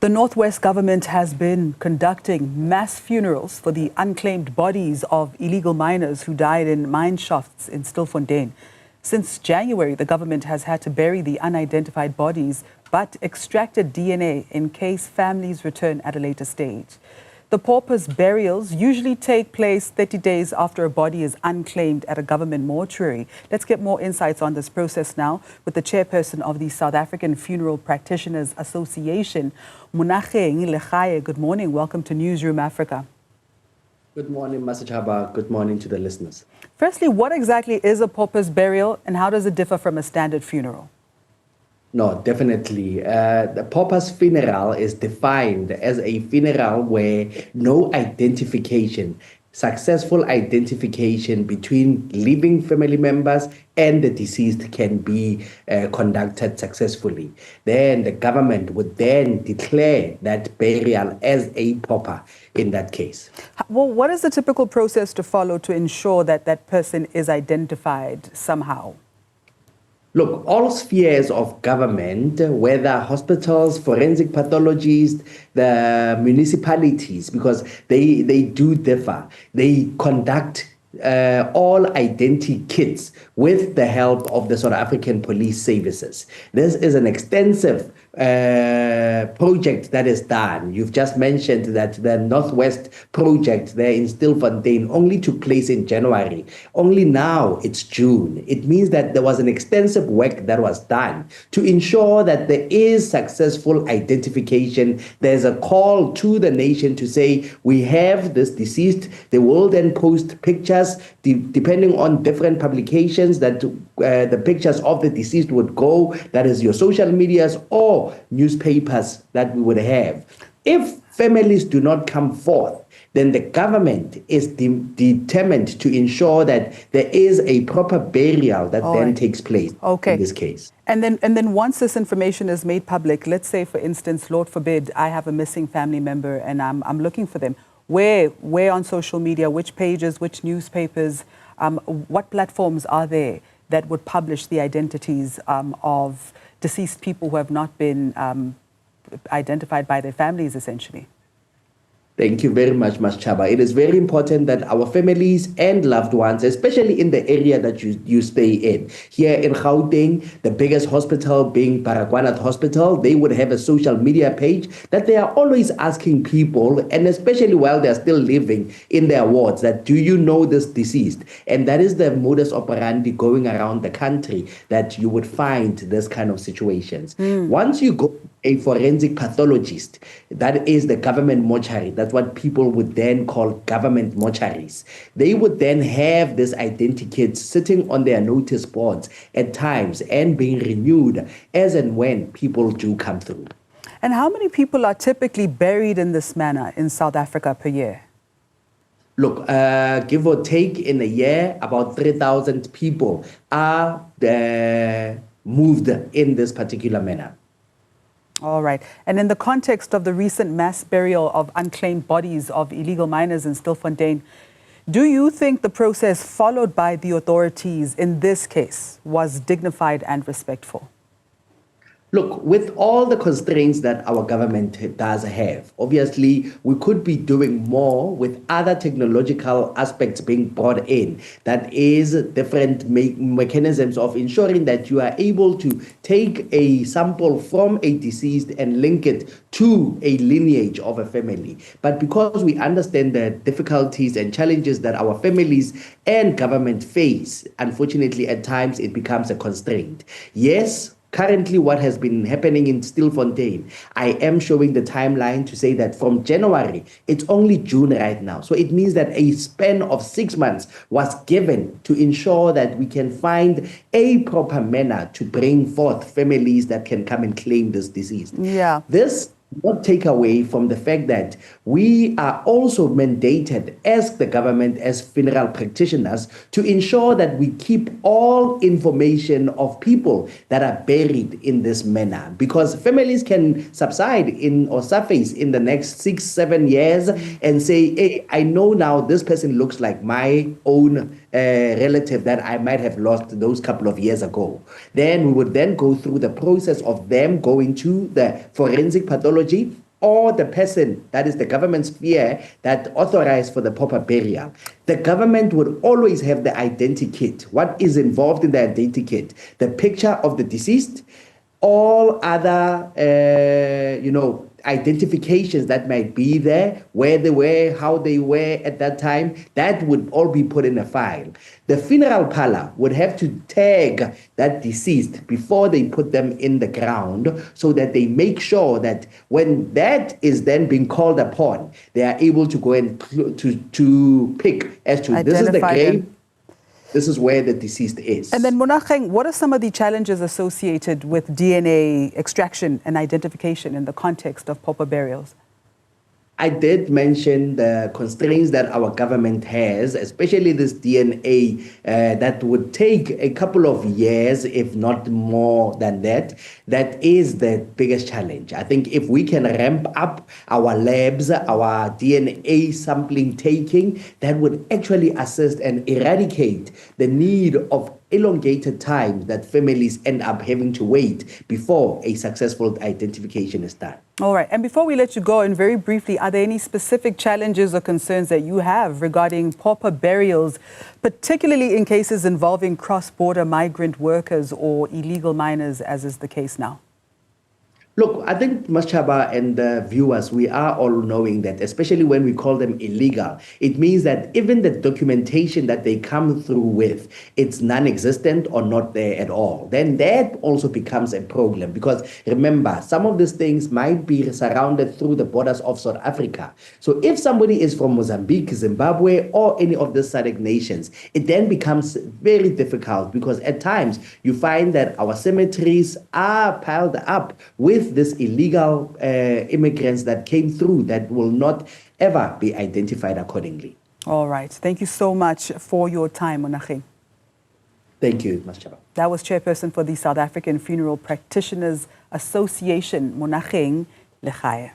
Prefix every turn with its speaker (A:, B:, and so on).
A: The Northwest government has been conducting mass funerals for the unclaimed bodies of illegal miners who died in mine shafts in Stilfontein. Since January, the government has had to bury the unidentified bodies but extracted DNA in case families return at a later stage. The paupers' burials usually take place 30 days after a body is unclaimed at a government mortuary. Let's get more insights on this process now with the chairperson of the South African Funeral Practitioners Association, Monageng Legae. Good morning. Welcome to Newzroom Afrika.
B: Good morning, Masechaba. Good morning to the listeners.
A: Firstly, what exactly is a pauper's burial and how does it differ from a standard funeral?
B: No, definitely. The pauper's funeral is defined as a funeral where no identification, successful identification between living family members and the deceased can be conducted successfully. Then the government would then declare that burial as a pauper in that case.
A: Well, what is the typical process to follow to ensure that that person is identified somehow?
B: Look, all spheres of government, whether hospitals, forensic pathologists, the municipalities, because they do differ, they conduct all identity kits with the help of the South African Police Services. This is an extensive project that is done. You've just mentioned that the Northwest project there in Stilfontein only took place in January. Only now it's June. It means that there was an extensive work that was done to ensure that there is successful identification. There's a call to the nation to say, we have this deceased. They will then post pictures, depending on different publications that the pictures of the deceased would go, that is your social medias or newspapers that we would have. If families do not come forth, then the government is determined to ensure that there is a proper burial that then takes place in this case.
A: And then once this information is made public, let's say, for instance, Lord forbid, I have a missing family member and I'm looking for them. Where on social media, which pages, which newspapers, what platforms are there that would publish the identities of deceased people who have not been identified by their families, essentially?
B: Thank you very much, Masechaba. It is very important that our families and loved ones, especially in the area that you stay in, here in Gauteng, the biggest hospital being Baragwanath Hospital, they would have a social media page that they are always asking people, and especially while they're still living in their wards, that do you know this deceased? And that is the modus operandi going around the country, that you would find this kind of situations. Once you go a forensic pathologist, that is the government mortuary. That's what people would then call government mortuaries. They would then have this identity kits sitting on their notice boards at times and being renewed as and when people do come through.
A: And how many people are typically buried in this manner in South Africa per year?
B: Look, give or take in a year, about 3,000 people are moved in this particular manner.
A: All right. And in the context of the recent mass burial of unclaimed bodies of illegal miners in Stilfontein, do you think the process followed by the authorities in this case was dignified and respectful?
B: Look, with all the constraints that our government does have, obviously we could be doing more with other technological aspects being brought in. That is different mechanisms of ensuring that you are able to take a sample from a deceased and link it to a lineage of a family. But because we understand the difficulties and challenges that our families and government face, unfortunately at times it becomes a constraint. Yes, currently, what has been happening in Stilfontein, I am showing the timeline to say that from January, it's only June right now. So it means that a span of 6 months was given to ensure that we can find a proper manner to bring forth families that can come and claim this disease.
A: Yeah.
B: This not take away from the fact that we are also mandated as the government, as funeral practitioners, to ensure that we keep all information of people that are buried in this manner, because families can subside in or surface in the next 6-7 years and say, hey, I know now this person looks like my own relative that I might have lost those couple of years ago. Then we would then go through the process of them going to the forensic pathology or the person that is the government sphere that authorized for the pauper burial, the government would always have the identity kit. What is involved in the identity kit? The picture of the deceased, all other, identifications that might be there, where they were, how they were at that time, that would all be put in a file. The funeral parlor would have to tag that deceased before they put them in the ground so that they make sure that when that is then being called upon, they are able to go and to pick as to this is the grave, this is where the deceased is.
A: And then Monageng, what are some of the challenges associated with DNA extraction and identification in the context of pauper burials?
B: I did mention the constraints that our government has, especially this DNA that would take a couple of years, if not more than that. That is the biggest challenge. I think if we can ramp up our labs, our DNA sampling taking, that would actually assist and eradicate the need of elongated time that families end up having to wait before a successful identification is done.
A: All right. And before we let you go, and very briefly, are there any specific challenges or concerns that you have regarding pauper burials, particularly in cases involving cross-border migrant workers or illegal miners, as is the case now?
B: Look, I think Masechaba and the viewers, we are all knowing that, especially when we call them illegal, it means that even the documentation that they come through with, it's non-existent or not there at all. Then that also becomes a problem because remember, some of these things might be surrounded through the borders of South Africa. So if somebody is from Mozambique, Zimbabwe, or any of the SADC nations, it then becomes very difficult because at times you find that our cemeteries are piled up with these illegal immigrants that came through that will not ever be identified accordingly.
A: All right. Thank you so much for your time, Monageng.
B: Thank you, Masechaba.
A: That was chairperson for the South African Funeral Practitioners Association, Monageng Legae.